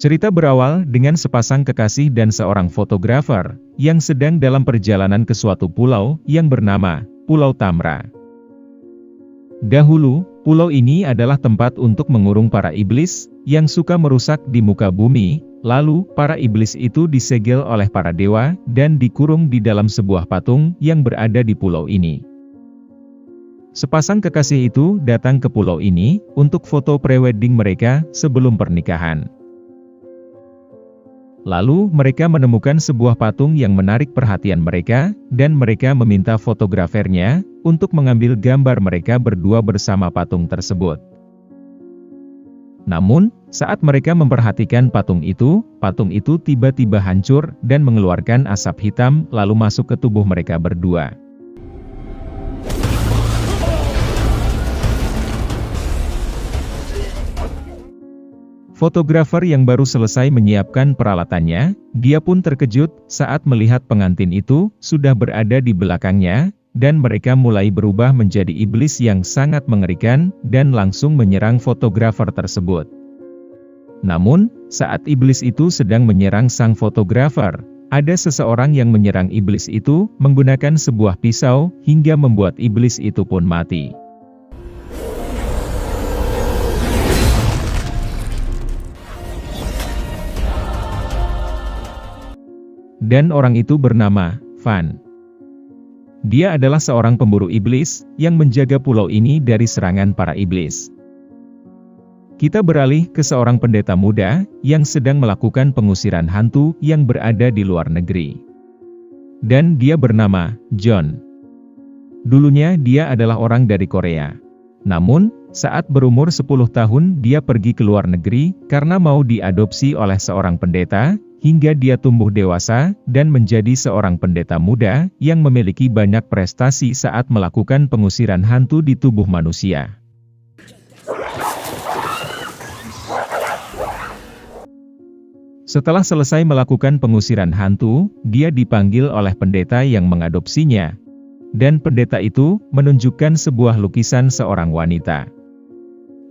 Cerita berawal dengan sepasang kekasih dan seorang fotografer yang sedang dalam perjalanan ke suatu pulau yang bernama Pulau Tamra. Dahulu, pulau ini adalah tempat untuk mengurung para iblis yang suka merusak di muka bumi. Lalu, para iblis itu disegel oleh para dewa dan dikurung di dalam sebuah patung yang berada di pulau ini. Sepasang kekasih itu datang ke pulau ini untuk foto prewedding mereka sebelum pernikahan. Lalu mereka menemukan sebuah patung yang menarik perhatian mereka, dan mereka meminta fotografernya untuk mengambil gambar mereka berdua bersama patung tersebut. Namun, saat mereka memperhatikan patung itu tiba-tiba hancur dan mengeluarkan asap hitam lalu masuk ke tubuh mereka berdua. Fotografer yang baru selesai menyiapkan peralatannya, dia pun terkejut saat melihat pengantin itu sudah berada di belakangnya, dan mereka mulai berubah menjadi iblis yang sangat mengerikan dan langsung menyerang fotografer tersebut. Namun, saat iblis itu sedang menyerang sang fotografer, ada seseorang yang menyerang iblis itu menggunakan sebuah pisau hingga membuat iblis itu pun mati. Dan orang itu bernama Van. Dia adalah seorang pemburu iblis yang menjaga pulau ini dari serangan para iblis. Kita beralih ke seorang pendeta muda yang sedang melakukan pengusiran hantu yang berada di luar negeri. Dan dia bernama John. Dulunya dia adalah orang dari Korea. Namun, saat berumur 10 tahun dia pergi ke luar negeri karena mau diadopsi oleh seorang pendeta, hingga dia tumbuh dewasa dan menjadi seorang pendeta muda yang memiliki banyak prestasi saat melakukan pengusiran hantu di tubuh manusia. Setelah selesai melakukan pengusiran hantu, dia dipanggil oleh pendeta yang mengadopsinya. Dan pendeta itu menunjukkan sebuah lukisan seorang wanita.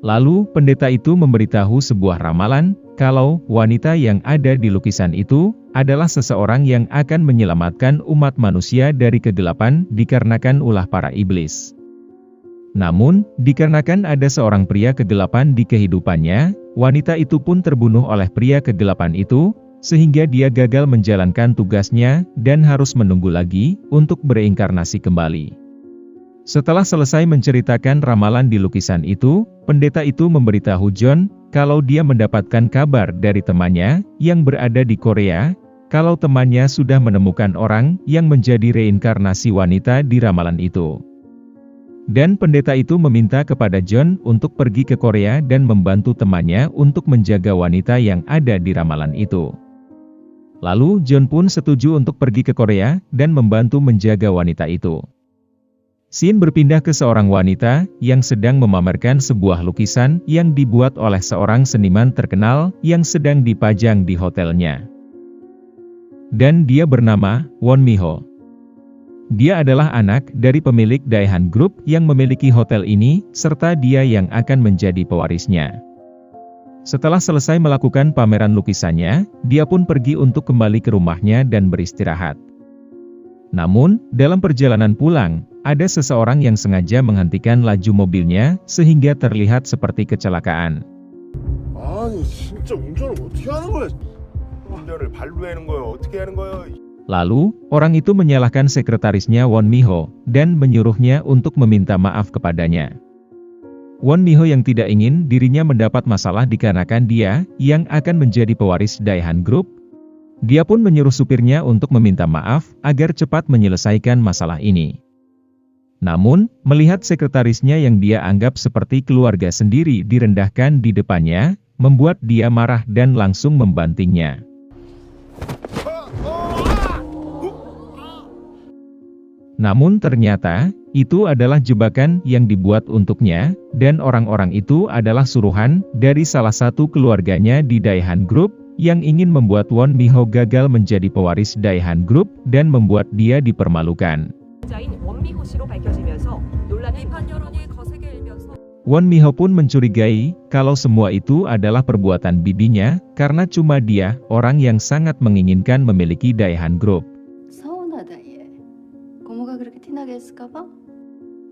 Lalu, pendeta itu memberitahu sebuah ramalan, kalau wanita yang ada di lukisan itu adalah seseorang yang akan menyelamatkan umat manusia dari kegelapan dikarenakan ulah para iblis. Namun, dikarenakan ada seorang pria kegelapan di kehidupannya, wanita itu pun terbunuh oleh pria kegelapan itu, sehingga dia gagal menjalankan tugasnya dan harus menunggu lagi untuk bereinkarnasi kembali. Setelah selesai menceritakan ramalan di lukisan itu, pendeta itu memberitahu John kalau dia mendapatkan kabar dari temannya yang berada di Korea, kalau temannya sudah menemukan orang yang menjadi reinkarnasi wanita di ramalan itu. Dan pendeta itu meminta kepada John untuk pergi ke Korea dan membantu temannya untuk menjaga wanita yang ada di ramalan itu. Lalu John pun setuju untuk pergi ke Korea dan membantu menjaga wanita itu. Scene berpindah ke seorang wanita yang sedang memamerkan sebuah lukisan yang dibuat oleh seorang seniman terkenal yang sedang dipajang di hotelnya. Dan dia bernama Won Mi-ho. Dia adalah anak dari pemilik Daehan Group yang memiliki hotel ini, serta dia yang akan menjadi pewarisnya. Setelah selesai melakukan pameran lukisannya, dia pun pergi untuk kembali ke rumahnya dan beristirahat. Namun, dalam perjalanan pulang, ada seseorang yang sengaja menghentikan laju mobilnya, sehingga terlihat seperti kecelakaan. Lalu, orang itu menyalahkan sekretarisnya Won Mi-ho, dan menyuruhnya untuk meminta maaf kepadanya. Won Mi-ho yang tidak ingin dirinya mendapat masalah dikarenakan dia yang akan menjadi pewaris Daehan Group, dia pun menyuruh supirnya untuk meminta maaf agar cepat menyelesaikan masalah ini. Namun, melihat sekretarisnya yang dia anggap seperti keluarga sendiri direndahkan di depannya, membuat dia marah dan langsung membantingnya. Namun ternyata, itu adalah jebakan yang dibuat untuknya, dan orang-orang itu adalah suruhan dari salah satu keluarganya di Daehan Group, yang ingin membuat Won Mi-ho gagal menjadi pewaris Daehan Group, dan membuat dia dipermalukan. Won Miho pun mencurigai kalau semua itu adalah perbuatan bibinya, karena cuma dia, orang yang sangat menginginkan memiliki Daehan Group.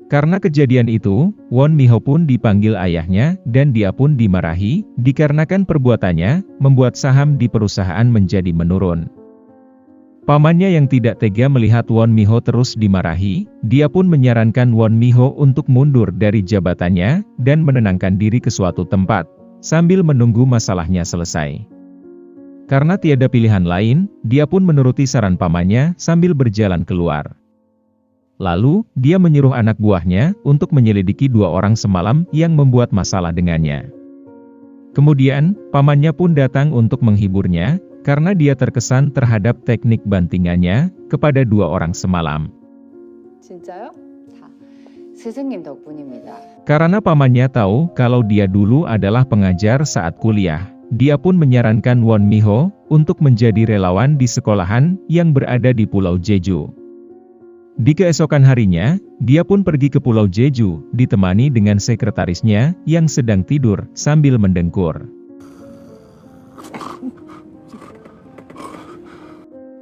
Karena kejadian itu, Won Miho pun dipanggil ayahnya, dan dia pun dimarahi, dikarenakan perbuatannya, membuat saham di perusahaan menjadi menurun. Pamannya yang tidak tega melihat Won Miho terus dimarahi, dia pun menyarankan Won Miho untuk mundur dari jabatannya, dan menenangkan diri ke suatu tempat, sambil menunggu masalahnya selesai. Karena tiada pilihan lain, dia pun menuruti saran pamannya sambil berjalan keluar. Lalu, dia menyuruh anak buahnya untuk menyelidiki 2 orang semalam yang membuat masalah dengannya. Kemudian, pamannya pun datang untuk menghiburnya, karena dia terkesan terhadap teknik bantingannya kepada 2 orang semalam. Karena pamannya tahu kalau dia dulu adalah pengajar saat kuliah, dia pun menyarankan Won Miho untuk menjadi relawan di sekolahan yang berada di Pulau Jeju. Di keesokan harinya, dia pun pergi ke Pulau Jeju, ditemani dengan sekretarisnya yang sedang tidur sambil mendengkur.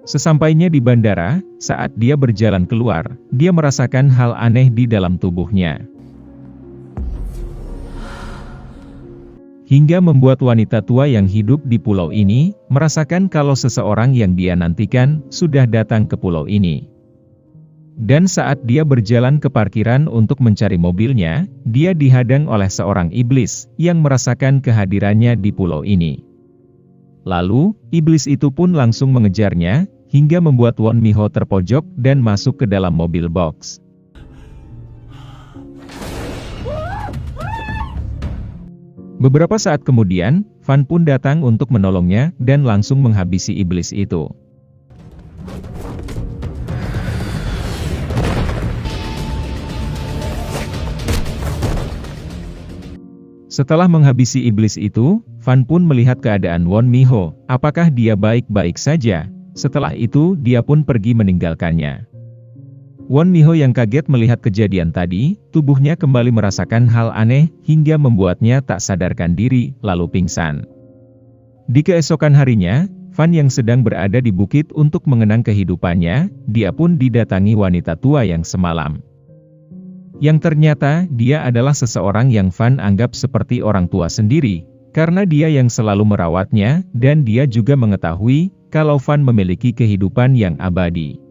Sesampainya di bandara, saat dia berjalan keluar, dia merasakan hal aneh di dalam tubuhnya. Hingga membuat wanita tua yang hidup di pulau ini, merasakan kalau seseorang yang dia nantikan, sudah datang ke pulau ini. Dan saat dia berjalan ke parkiran untuk mencari mobilnya, dia dihadang oleh seorang iblis, yang merasakan kehadirannya di pulau ini. Lalu, iblis itu pun langsung mengejarnya, hingga membuat Won Miho terpojok dan masuk ke dalam mobil box. Beberapa saat kemudian, Fan pun datang untuk menolongnya dan langsung menghabisi iblis itu. Setelah menghabisi iblis itu, Fan pun melihat keadaan Won Miho, apakah dia baik-baik saja. Setelah itu, dia pun pergi meninggalkannya. Won Miho yang kaget melihat kejadian tadi, tubuhnya kembali merasakan hal aneh, hingga membuatnya tak sadarkan diri, lalu pingsan. Di keesokan harinya, Fan yang sedang berada di bukit untuk mengenang kehidupannya, dia pun didatangi wanita tua yang semalam. Yang ternyata, dia adalah seseorang yang Fan anggap seperti orang tua sendiri, karena dia yang selalu merawatnya, dan dia juga mengetahui kalau Fan memiliki kehidupan yang abadi.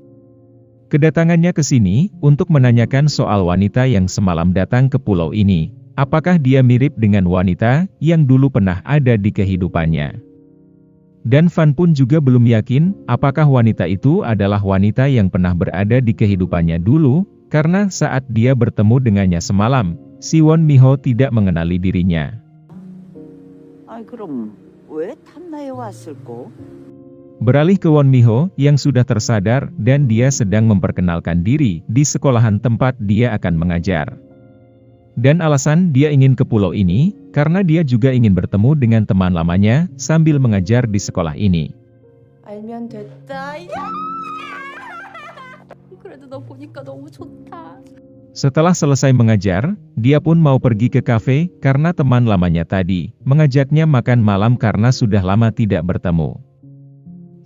Kedatangannya ke sini untuk menanyakan soal wanita yang semalam datang ke pulau ini. Apakah dia mirip dengan wanita yang dulu pernah ada di kehidupannya? Dan Fan pun juga belum yakin apakah wanita itu adalah wanita yang pernah berada di kehidupannya dulu, karena saat dia bertemu dengannya semalam, si Won Miho tidak mengenali dirinya. Beralih ke Won Miho yang sudah tersadar dan dia sedang memperkenalkan diri di sekolahan tempat dia akan mengajar. Dan alasan dia ingin ke pulau ini, karena dia juga ingin bertemu dengan teman lamanya sambil mengajar di sekolah ini. Setelah selesai mengajar, dia pun mau pergi ke kafe karena teman lamanya tadi mengajaknya makan malam karena sudah lama tidak bertemu.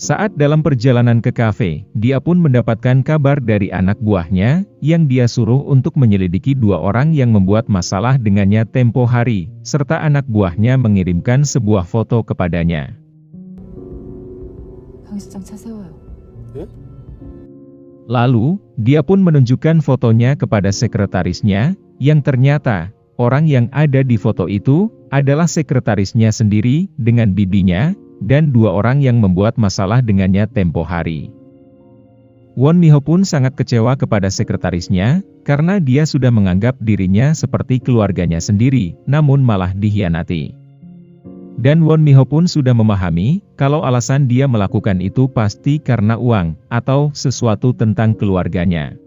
Saat dalam perjalanan ke kafe, dia pun mendapatkan kabar dari anak buahnya, yang dia suruh untuk menyelidiki 2 orang yang membuat masalah dengannya tempo hari, serta anak buahnya mengirimkan sebuah foto kepadanya. Lalu, dia pun menunjukkan fotonya kepada sekretarisnya, yang ternyata, orang yang ada di foto itu, adalah sekretarisnya sendiri, dengan bibinya, dan 2 orang yang membuat masalah dengannya tempo hari. Won Miho pun sangat kecewa kepada sekretarisnya, karena dia sudah menganggap dirinya seperti keluarganya sendiri, namun malah dikhianati. Dan Won Miho pun sudah memahami, kalau alasan dia melakukan itu pasti karena uang, atau sesuatu tentang keluarganya.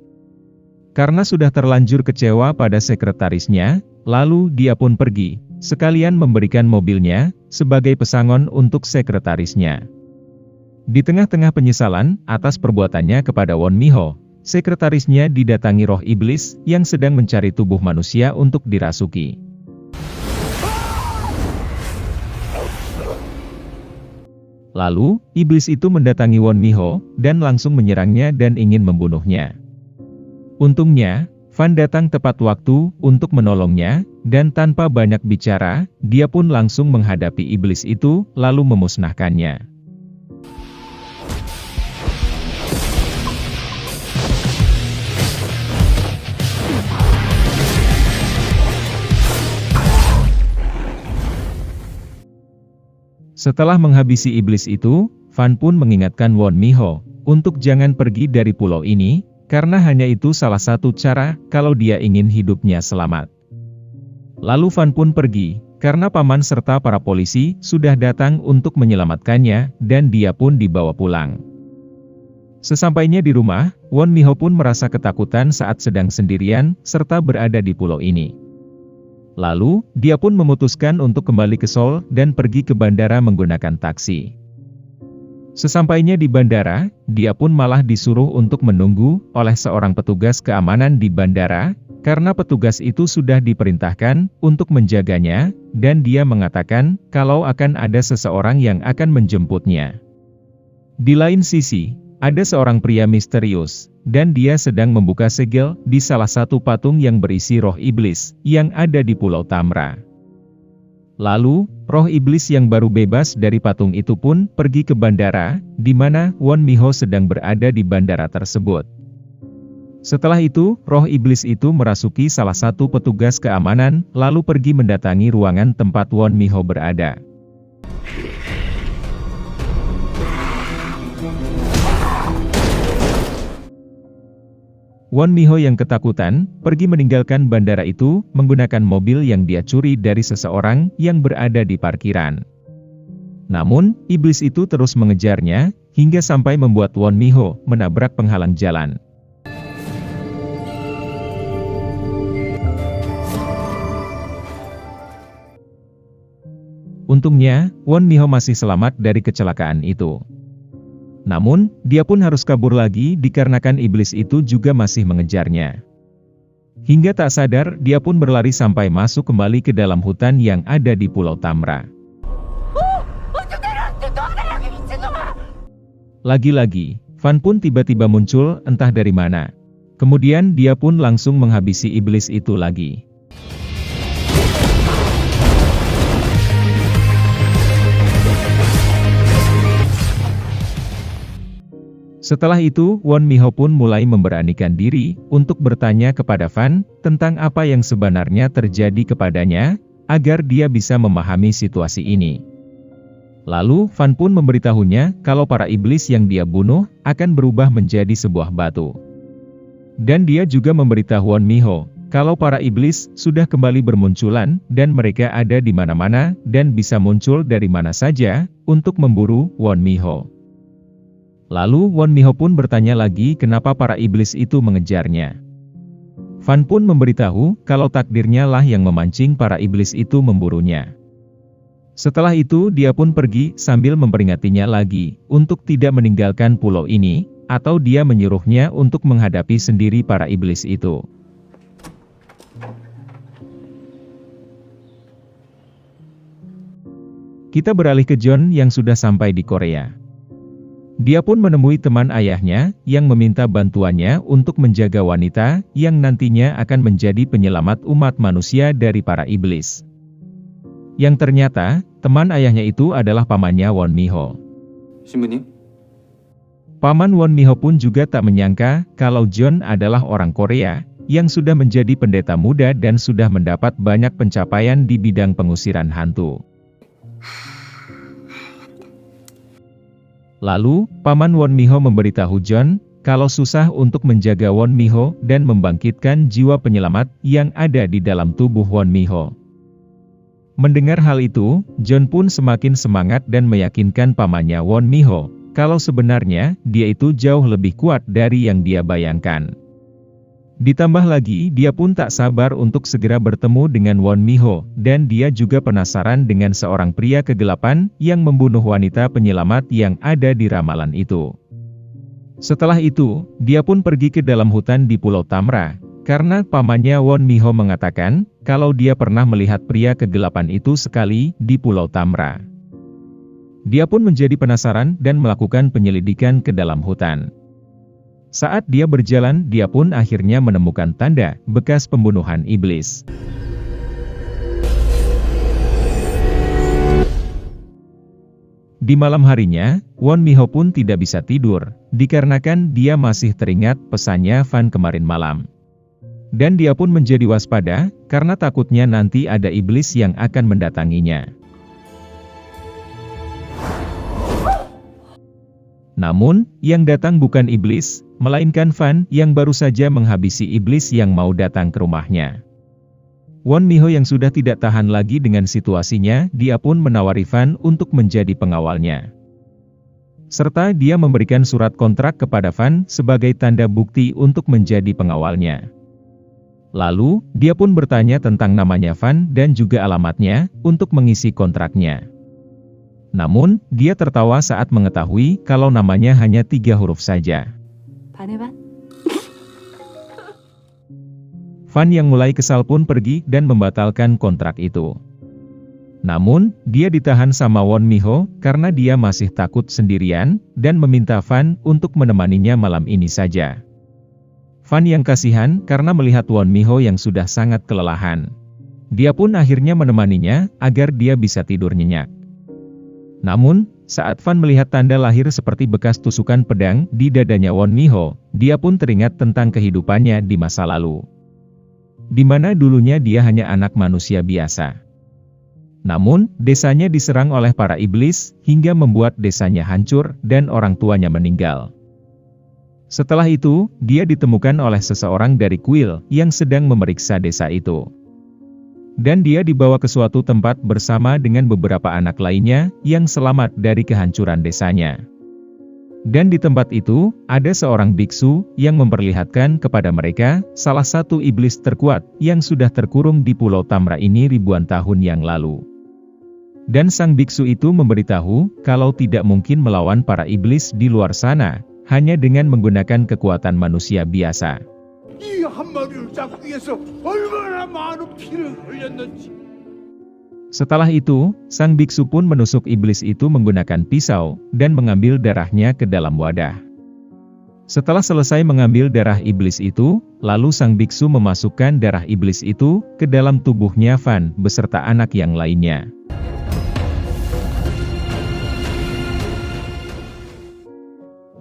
Karena sudah terlanjur kecewa pada sekretarisnya, lalu dia pun pergi, sekalian memberikan mobilnya, sebagai pesangon untuk sekretarisnya. Di tengah-tengah penyesalan, atas perbuatannya kepada Won Miho, sekretarisnya didatangi roh iblis, yang sedang mencari tubuh manusia untuk dirasuki. Lalu, iblis itu mendatangi Won Mi-ho, dan langsung menyerangnya dan ingin membunuhnya. Untungnya, Fan datang tepat waktu untuk menolongnya, dan tanpa banyak bicara, dia pun langsung menghadapi iblis itu, lalu memusnahkannya. Setelah menghabisi iblis itu, Fan pun mengingatkan Won Mi-ho untuk jangan pergi dari pulau ini, karena hanya itu salah satu cara kalau dia ingin hidupnya selamat. Lalu Fan pun pergi, karena paman serta para polisi sudah datang untuk menyelamatkannya, dan dia pun dibawa pulang. Sesampainya di rumah, Won Mi-ho pun merasa ketakutan saat sedang sendirian, serta berada di pulau ini. Lalu, dia pun memutuskan untuk kembali ke Seoul dan pergi ke bandara menggunakan taksi. Sesampainya di bandara, dia pun malah disuruh untuk menunggu oleh seorang petugas keamanan di bandara, karena petugas itu sudah diperintahkan untuk menjaganya, dan dia mengatakan kalau akan ada seseorang yang akan menjemputnya. Di lain sisi, ada seorang pria misterius, dan dia sedang membuka segel di salah satu patung yang berisi roh iblis, yang ada di Pulau Tamra. Lalu, roh iblis yang baru bebas dari patung itu pun pergi ke bandara, di mana Won Mi-ho sedang berada di bandara tersebut. Setelah itu, roh iblis itu merasuki salah satu petugas keamanan, lalu pergi mendatangi ruangan tempat Won Mi-ho berada. Won Mi-ho yang ketakutan, pergi meninggalkan bandara itu, menggunakan mobil yang dia curi dari seseorang yang berada di parkiran. Namun, iblis itu terus mengejarnya, hingga sampai membuat Won Mi-ho menabrak penghalang jalan. Untungnya, Won Mi-ho masih selamat dari kecelakaan itu. Namun, dia pun harus kabur lagi dikarenakan iblis itu juga masih mengejarnya. Hingga tak sadar, dia pun berlari sampai masuk kembali ke dalam hutan yang ada di Pulau Tamra. Lagi-lagi, Fan pun tiba-tiba muncul, entah dari mana. Kemudian dia pun langsung menghabisi iblis itu lagi. Setelah itu, Won Mi-ho pun mulai memberanikan diri untuk bertanya kepada Fan tentang apa yang sebenarnya terjadi kepadanya, agar dia bisa memahami situasi ini. Lalu, Fan pun memberitahunya kalau para iblis yang dia bunuh akan berubah menjadi sebuah batu. Dan dia juga memberitahu Won Mi-ho kalau para iblis sudah kembali bermunculan dan mereka ada di mana-mana dan bisa muncul dari mana saja untuk memburu Won Mi-ho. Lalu Won Mi-ho pun bertanya lagi kenapa para iblis itu mengejarnya. Fan pun memberitahu kalau takdirnya lah yang memancing para iblis itu memburunya. Setelah itu dia pun pergi sambil memperingatinya lagi untuk tidak meninggalkan pulau ini, atau dia menyuruhnya untuk menghadapi sendiri para iblis itu. Kita beralih ke John yang sudah sampai di Korea. Dia pun menemui teman ayahnya, yang meminta bantuannya untuk menjaga wanita, yang nantinya akan menjadi penyelamat umat manusia dari para iblis. Yang ternyata, teman ayahnya itu adalah pamannya Won Mi-ho. 신부님? Paman Won Mi-ho pun juga tak menyangka, kalau John adalah orang Korea, yang sudah menjadi pendeta muda dan sudah mendapat banyak pencapaian di bidang pengusiran hantu. Lalu, paman Won Mi-ho memberitahu John, kalau susah untuk menjaga Won Mi-ho dan membangkitkan jiwa penyelamat yang ada di dalam tubuh Won Mi-ho. Mendengar hal itu, John pun semakin semangat dan meyakinkan pamannya Won Mi-ho, kalau sebenarnya, dia itu jauh lebih kuat dari yang dia bayangkan. Ditambah lagi, dia pun tak sabar untuk segera bertemu dengan Won Mi-ho, dan dia juga penasaran dengan seorang pria kegelapan yang membunuh wanita penyelamat yang ada di ramalan itu. Setelah itu, dia pun pergi ke dalam hutan di Pulau Tamra, karena pamannya Won Mi-ho mengatakan, kalau dia pernah melihat pria kegelapan itu sekali di Pulau Tamra. Dia pun menjadi penasaran dan melakukan penyelidikan ke dalam hutan. Saat dia berjalan, dia pun akhirnya menemukan tanda bekas pembunuhan iblis. Di malam harinya, Won Miho pun tidak bisa tidur, dikarenakan dia masih teringat pesannya Fan kemarin malam. Dan dia pun menjadi waspada, karena takutnya nanti ada iblis yang akan mendatanginya. Namun, yang datang bukan iblis, melainkan Fan yang baru saja menghabisi iblis yang mau datang ke rumahnya. Won Miho yang sudah tidak tahan lagi dengan situasinya, dia pun menawari Fan untuk menjadi pengawalnya. Serta dia memberikan surat kontrak kepada Fan sebagai tanda bukti untuk menjadi pengawalnya. Lalu, dia pun bertanya tentang namanya Fan dan juga alamatnya, untuk mengisi kontraknya. Namun, dia tertawa saat mengetahui kalau namanya hanya 3 huruf saja. Fan yang mulai kesal pun pergi dan membatalkan kontrak itu. Namun, dia ditahan sama Won Miho karena dia masih takut sendirian, dan meminta Fan untuk menemaninya malam ini saja. Fan yang kasihan karena melihat Won Miho yang sudah sangat kelelahan. Dia pun akhirnya menemaninya agar dia bisa tidur nyenyak. Namun, saat Fan melihat tanda lahir seperti bekas tusukan pedang di dadanya Won Miho, dia pun teringat tentang kehidupannya di masa lalu. Di mana dulunya dia hanya anak manusia biasa. Namun, desanya diserang oleh para iblis, hingga membuat desanya hancur dan orang tuanya meninggal. Setelah itu, dia ditemukan oleh seseorang dari kuil yang sedang memeriksa desa itu. Dan dia dibawa ke suatu tempat bersama dengan beberapa anak lainnya yang selamat dari kehancuran desanya. Dan di tempat itu, ada seorang biksu yang memperlihatkan kepada mereka salah satu iblis terkuat yang sudah terkurung di Pulau Tamra ini ribuan tahun yang lalu. Dan sang biksu itu memberitahu kalau tidak mungkin melawan para iblis di luar sana, hanya dengan menggunakan kekuatan manusia biasa. Setelah itu, sang biksu pun menusuk iblis itu menggunakan pisau, dan mengambil darahnya ke dalam wadah. Setelah selesai mengambil darah iblis itu, lalu sang biksu memasukkan darah iblis itu ke dalam tubuhnya Fan beserta anak yang lainnya.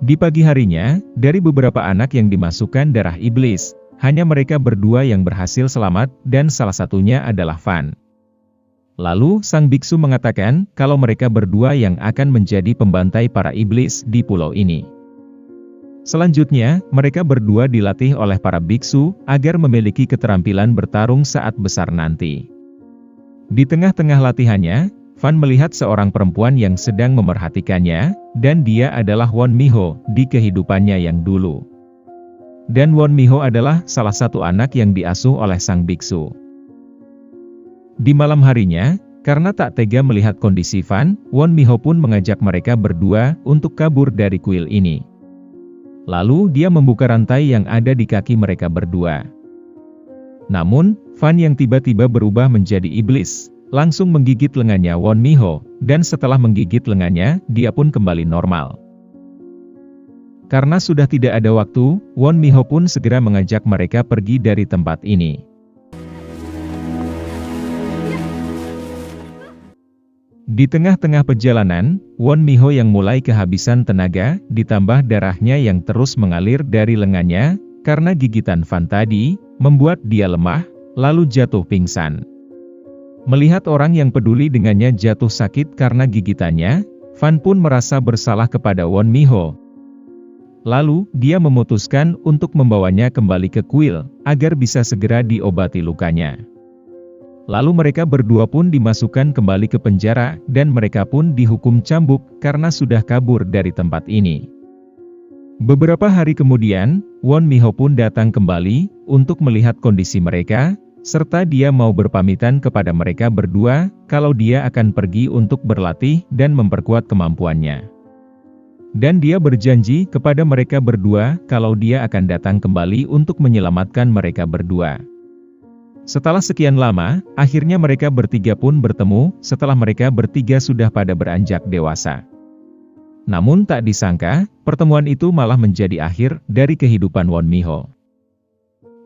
Di pagi harinya, dari beberapa anak yang dimasukkan darah iblis, hanya mereka berdua yang berhasil selamat, dan salah satunya adalah Fan. Lalu, sang biksu mengatakan kalau mereka berdua yang akan menjadi pembantai para iblis di pulau ini. Selanjutnya, mereka berdua dilatih oleh para biksu agar memiliki keterampilan bertarung saat besar nanti. Di tengah-tengah latihannya, Fan melihat seorang perempuan yang sedang memerhatikannya, dan dia adalah Won Miho di kehidupannya yang dulu. Dan Won Miho adalah salah satu anak yang diasuh oleh sang biksu. Di malam harinya, karena tak tega melihat kondisi Fan, Won Miho pun mengajak mereka berdua untuk kabur dari kuil ini. Lalu dia membuka rantai yang ada di kaki mereka berdua. Namun, Fan yang tiba-tiba berubah menjadi iblis, langsung menggigit lengannya Won Miho, dan setelah menggigit lengannya, dia pun kembali normal. Karena sudah tidak ada waktu, Won Miho pun segera mengajak mereka pergi dari tempat ini. Di tengah-tengah perjalanan, Won Miho yang mulai kehabisan tenaga, ditambah darahnya yang terus mengalir dari lengannya, karena gigitan Fan tadi, membuat dia lemah, lalu jatuh pingsan. Melihat orang yang peduli dengannya jatuh sakit karena gigitannya, Fan pun merasa bersalah kepada Won Miho. Lalu, dia memutuskan untuk membawanya kembali ke kuil, agar bisa segera diobati lukanya. Lalu mereka berdua pun dimasukkan kembali ke penjara, dan mereka pun dihukum cambuk, karena sudah kabur dari tempat ini. Beberapa hari kemudian, Won Miho pun datang kembali, untuk melihat kondisi mereka, serta dia mau berpamitan kepada mereka berdua, kalau dia akan pergi untuk berlatih dan memperkuat kemampuannya. Dan dia berjanji kepada mereka berdua, kalau dia akan datang kembali untuk menyelamatkan mereka berdua. Setelah sekian lama, akhirnya mereka bertiga pun bertemu, setelah mereka bertiga sudah pada beranjak dewasa. Namun tak disangka, pertemuan itu malah menjadi akhir dari kehidupan Won Mi-ho.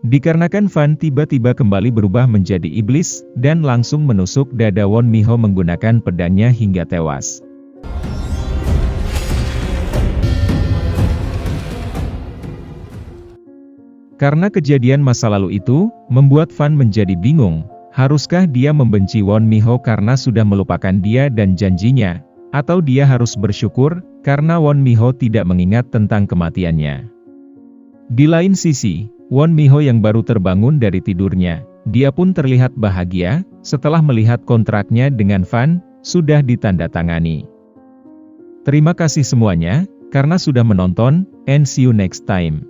Dikarenakan Fan tiba-tiba kembali berubah menjadi iblis, dan langsung menusuk dada Won Mi-ho menggunakan pedangnya hingga tewas. Karena kejadian masa lalu itu, membuat Fan menjadi bingung, haruskah dia membenci Won Mi-ho karena sudah melupakan dia dan janjinya, atau dia harus bersyukur, karena Won Mi-ho tidak mengingat tentang kematiannya. Di lain sisi, Won Mi-ho yang baru terbangun dari tidurnya, dia pun terlihat bahagia, setelah melihat kontraknya dengan Fan, sudah ditandatangani. Terima kasih semuanya, karena sudah menonton, and see you next time.